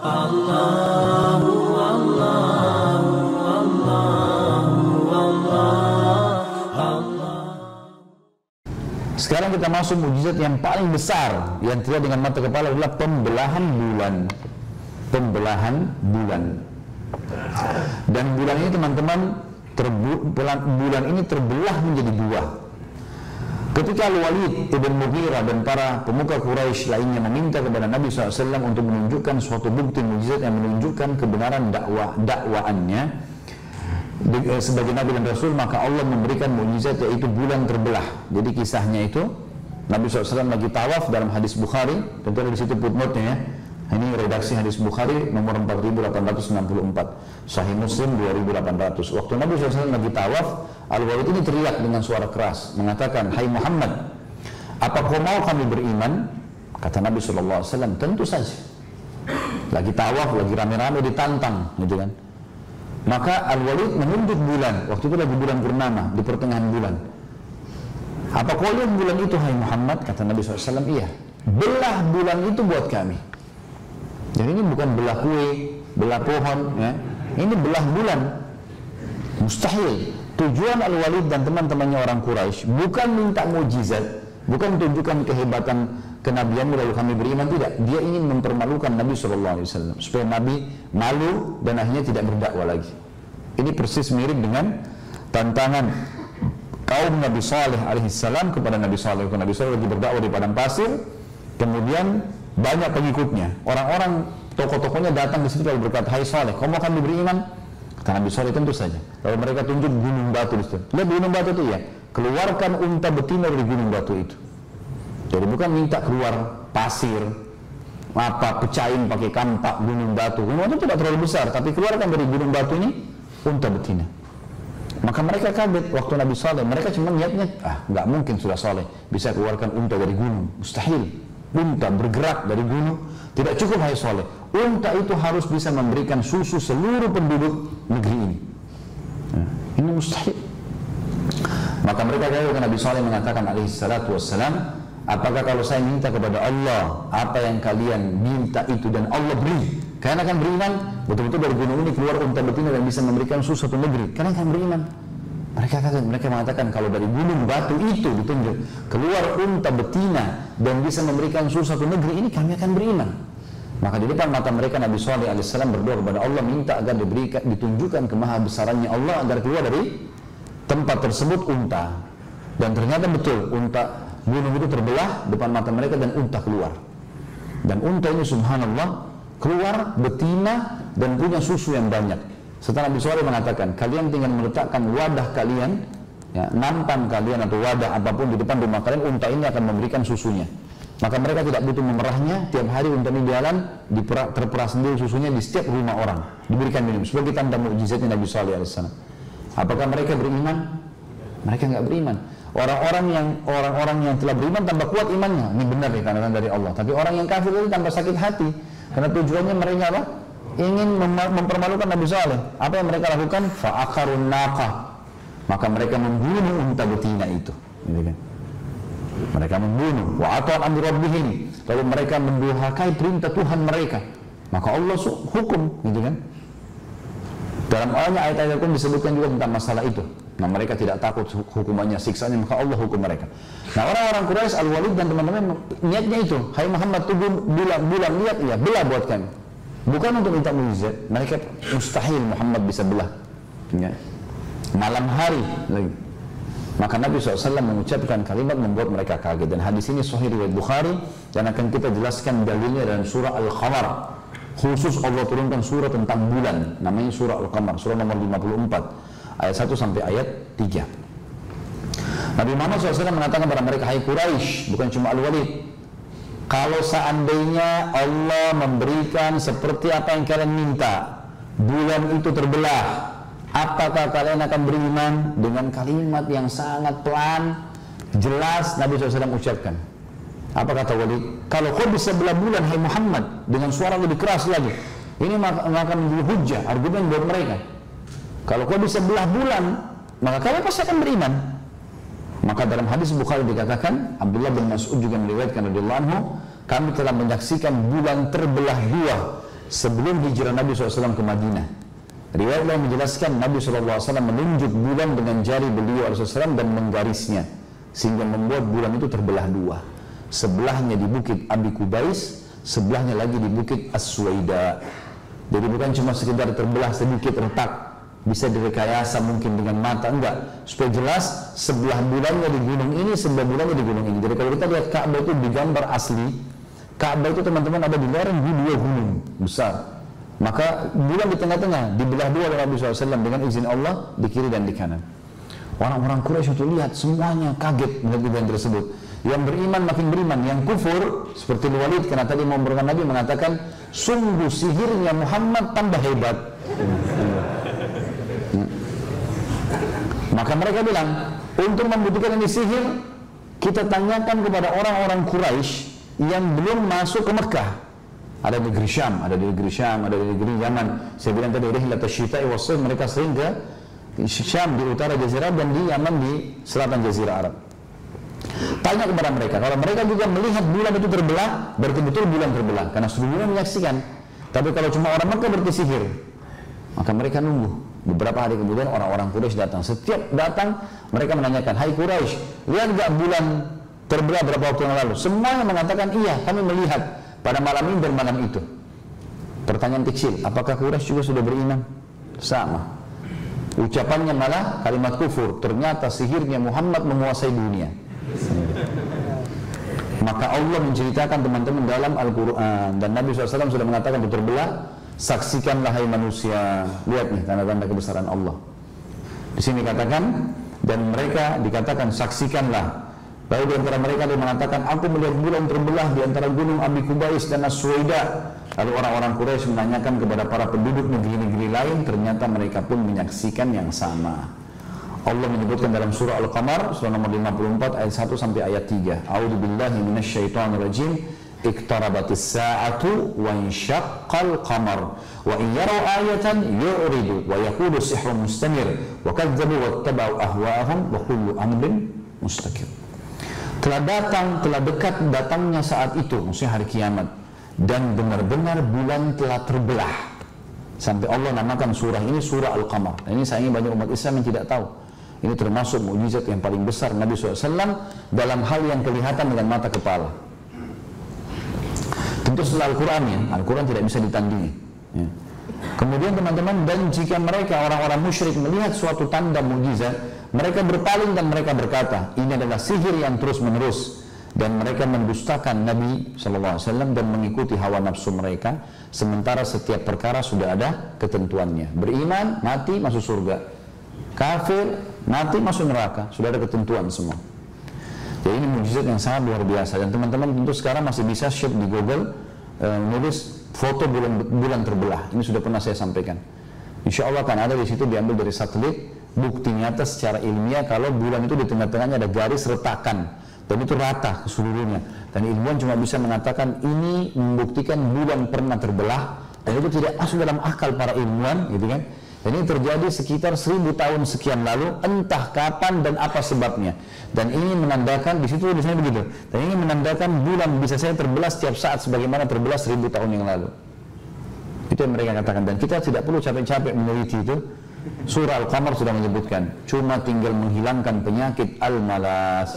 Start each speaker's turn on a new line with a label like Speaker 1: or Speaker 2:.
Speaker 1: Sekarang kita masuk mukjizat yang paling besar yang terlihat dengan mata kepala adalah pembelahan bulan. Pembelahan bulan. Dan bulan ini teman-teman, bulan ini terbelah menjadi dua. Ketika Al-Walid ibn Mughirah dan para pemuka Quraisy lainnya meminta kepada Nabi SAW untuk menunjukkan suatu bukti mukjizat yang menunjukkan kebenaran dakwaannya sebagai Nabi dan Rasul, maka Allah memberikan mukjizat yaitu bulan terbelah. Jadi kisahnya itu Nabi SAW lagi tawaf dalam hadis Bukhari, tentu ada di situ footnote-nya ya. Ini redaksi hadis Bukhari nomor 4864, Sahih Muslim 2800. Waktu Nabi SAW lagi tawaf, Al-Walid ini teriak dengan suara keras mengatakan, "Hai Muhammad, apa kau mau kami beriman?" Kata Nabi SAW, "Tentu saja." Lagi tawaf, lagi rame-rame ditantang, gitu kan. Maka Al-Walid menunjuk bulan. Waktu itu lagi bulan purnama, di pertengahan bulan. "Apa kau lihat bulan itu, hai Muhammad?" Kata Nabi SAW, "Iya." "Belah bulan itu buat kami." Jadi ini bukan belah kue, belah pohon, ya. Ini belah bulan. Mustahil. Tujuan Al-Walid dan teman-temannya orang Quraisy bukan minta mukjizat, bukan tunjukkan kehebatan kenabianmu lalu kami beriman, tidak. Dia ingin mempermalukan Nabi SAW supaya Nabi malu dan akhirnya tidak berdakwah lagi. Ini persis mirip dengan tantangan kaum Nabi Saleh alaihissalam kepada Nabi Saleh. Nabi Saleh lagi berdakwah di padang pasir, kemudian banyak pengikutnya. Orang-orang tokoh-tokohnya datang di situ lalu berkata, "Hai Saleh, kau mau kami beriman?" Kata Nabi Saleh, "Tentu saja." Lalu mereka tunjuk gunung batu di situ. Lihat gunung batu itu ya, keluarkan unta betina dari gunung batu itu. Jadi bukan minta keluar pasir, pecahin pakai kampak gunung batu. Gunung batu tidak terlalu besar, tapi keluarkan dari gunung batu ini unta betina. Maka mereka kaget waktu Nabi Saleh. Mereka cuma niatnya, nggak mungkin sudah Saleh bisa keluarkan unta dari gunung, mustahil. Unta bergerak dari gunung, tidak cukup hai Saleh. Unta itu harus bisa memberikan susu seluruh penduduk negeri ini. Ini mustahil. Maka mereka kaget. Nabi Saleh mengatakan alaihissalatu wassalam, "Apakah kalau saya minta kepada Allah apa yang kalian minta itu dan Allah beri, kalian akan beriman?" Betul-betul dari gunung ini keluar unta betina dan bisa memberikan susu satu negeri, kalian akan beriman? Mereka mengatakan kalau dari gunung batu itu ditunjuk keluar unta betina dan bisa memberikan susu satu negeri, ini kami akan beriman. Maka di depan mata mereka Nabi Saleh alaihissalam berdoa kepada Allah, minta agar ditunjukkan kemahabesarannya Allah agar keluar dari tempat tersebut unta. Dan ternyata betul, unta gunung itu terbelah depan mata mereka dan unta keluar. Dan unta ini subhanallah keluar betina dan punya susu yang banyak. Setelah Nabi Saleh mengatakan, kalian tinggal meletakkan wadah kalian, ya, nampan kalian atau wadah apapun di depan rumah kalian, unta ini akan memberikan susunya. Maka mereka tidak butuh memerahnya, tiap hari unta ini jalan, terperah sendiri susunya di setiap rumah orang, diberikan minum. Sebagai tanda mukjizatnya Nabi Saleh alaihissalam. Apakah mereka beriman? Mereka nggak beriman. Orang-orang yang telah beriman tambah kuat imannya. Ini benar ya, karena dari Allah. Tapi orang yang kafir itu tambah sakit hati, karena tujuannya mereka apa? Ingin mempermalukan Nabi Saleh. Apa yang mereka lakukan? Fa'akarun naqah. Maka mereka membunuh unta betina itu. Gitu kan? Mereka membunuh. Wa ata'an amri rabbihim. Lalu mereka mendurhakai perintah Tuhan mereka. Maka Allah hukum, gitu kan? Dalam ayat-ayat Al-Quran disebutkan juga tentang masalah itu. Nah, mereka tidak takut hukumannya, siksanya, maka Allah hukum mereka. Nah, orang-orang Quraisy, Al-Walid dan teman-teman niatnya itu, "Hai Muhammad, tunggu bulan lihat ya, belah buat kami." Bukan untuk minta mukjizat, mereka mustahil Muhammad bisa belah. Ya. Malam hari lagi. Maka Nabi SAW mengucapkan kalimat membuat mereka kaget. Dan hadis ini sahih riwayat Bukhari dan akan kita jelaskan dalilnya dalam surah Al-Qamar. Khusus Allah turunkan surah tentang bulan, namanya surah Al-Qamar, surah nomor 54, ayat 1 sampai ayat 3. Nabi Muhammad SAW mengatakan kepada mereka, "Hai Quraisy," bukan cuma Al-Walid, "kalau seandainya Allah memberikan seperti apa yang kalian minta, bulan itu terbelah, apakah kalian akan beriman?" Dengan kalimat yang sangat pelan, jelas Nabi SAW ucapkan. Apa kata Walid? "Kalau kau bisa belah bulan, hai Muhammad," dengan suara lebih keras lagi. Ini akan menjadi hujah, argumen buat mereka. Kalau kau bisa belah bulan, maka kalian pasti akan beriman. Maka dalam hadis Bukhari dikatakan, Abdullah bin Mas'ud juga meriwayatkan radhiyallahu anhu, "Kami telah menyaksikan bulan terbelah dua sebelum hijrah Nabi SAW ke Madinah. Riwayat lain menjelaskan Nabi SAW menunjuk bulan dengan jari beliau SAW dan menggarisnya, sehingga membuat bulan itu terbelah dua. Sebelahnya di bukit Abi Kubais, sebelahnya lagi di bukit As-Suwaida. Jadi bukan cuma sekedar terbelah sedikit retak, bisa direkayasa mungkin dengan mata, enggak. Supaya jelas sebelah bulannya di gunung ini, sebelah bulannya di gunung ini. Jadi kalau kita lihat Ka'bah itu di gambar asli, Ka'bah itu teman-teman ada di lereng di dua gunung besar. Maka bulan di tengah-tengah, dibelah dua oleh Nabi SAW dengan izin Allah, di kiri dan di kanan. Orang-orang Quraisy itu lihat, semuanya kaget melihat bulan tersebut. Yang beriman makin beriman, yang kufur seperti Walid, karena tadi memberkan Nabi mengatakan, sungguh sihirnya Muhammad tambah hebat. Maka mereka bilang, untuk membuktikan ini sihir, kita tanyakan kepada orang-orang Quraisy yang belum masuk ke Mekah. Ada di negeri Syam, ada di negeri Syam, ada di negeri Yaman. Saya bilang tadi, rihlat asy-syita'i was-sayf, mereka sering ke Syam di utara Jazirah dan di Yaman di selatan Jazirah Arab. Tanya kepada mereka, kalau mereka juga melihat bulan itu terbelah, berarti betul bulan terbelah, karena seluruh dunia menyaksikan. Tapi kalau cuma orang Mekah berarti sihir. Maka mereka nunggu. Beberapa hari kemudian orang-orang Quraisy datang. Setiap datang mereka menanyakan, hai Quraisy, lihat gak bulan terbelah berapa waktu yang lalu? Semuanya mengatakan iya, kami melihat pada malam ini dan malam itu. Pertanyaan kecil, apakah Quraisy juga sudah beriman? Sama. Ucapannya malah kalimat kufur. Ternyata sihirnya Muhammad menguasai dunia. Maka Allah menceritakan teman-teman dalam Al-Quran, dan Nabi SAW sudah mengatakan itu terbelah. Saksikanlah hai manusia, lihat nih tanda-tanda kebesaran Allah. Di sini katakan, dan mereka dikatakan saksikanlah. Lalu di antara mereka ada yang mengatakan, aku melihat bulan terbelah di antara gunung Abi Kubais dan As-Suwaida. Lalu orang-orang Quraisy menanyakan kepada para penduduk negeri-negeri lain, ternyata mereka pun menyaksikan yang sama. Allah menyebutkan dalam surah Al-Qamar, surah nomor 54 ayat 1 sampai ayat 3. A'udzubillahi minasyaitonirrajim. Iqtarabatis sa'atu wa insyaqqal qamar wa in yaraw ayatan yu'ridu wa yaqulu sihrun mustamir wa kadzdzabu wattaba'u ahwa'ahum wa kullu amrin mustaqim. Telah datang, telah dekat datangnya saat itu, maksudnya hari kiamat, dan benar-benar bulan telah terbelah. Sampai Allah namakan surah ini surah Al-Qamar. Ini sayangnya banyak umat Islam yang tidak tahu. Ini termasuk mukjizat yang paling besar Nabi SAW dalam hal yang kelihatan dengan mata kepala. Tentu setelah Al-Quran ya, Al-Quran tidak bisa ditandingi ya. Kemudian teman-teman, dan jika mereka orang-orang musyrik melihat suatu tanda mukjizat, mereka berpaling dan mereka berkata, ini adalah sihir yang terus menerus, dan mereka mendustakan Nabi SAW dan mengikuti hawa nafsu mereka, sementara setiap perkara sudah ada ketentuannya. Beriman, mati, masuk surga. Kafir, mati, masuk neraka. Sudah ada ketentuan semua. Jadi ini mukjizat yang sangat luar biasa, dan teman-teman tentu sekarang masih bisa search di Google, menulis foto bulan terbelah. Ini sudah pernah saya sampaikan. Insya Allah akan ada di situ, diambil dari satelit, bukti nyata secara ilmiah kalau bulan itu di tengah-tengahnya ada garis retakan, dan itu rata ke seluruhnya. Dan ilmuwan cuma bisa mengatakan ini membuktikan bulan pernah terbelah, dan itu tidak masuk dalam akal para ilmuwan, gitu kan? Dan ini terjadi sekitar 1000 tahun sekian lalu, entah kapan dan apa sebabnya. Dan ini menandakan, di situ tulisannya begitu, dan ini menandakan bulan bisa saja terbelah setiap saat sebagaimana terbelah 1000 tahun yang lalu. Itu yang mereka katakan, dan kita tidak perlu capek-capek meneliti itu. Surah Al-Qamar sudah menyebutkan, cuma tinggal menghilangkan penyakit al-malas.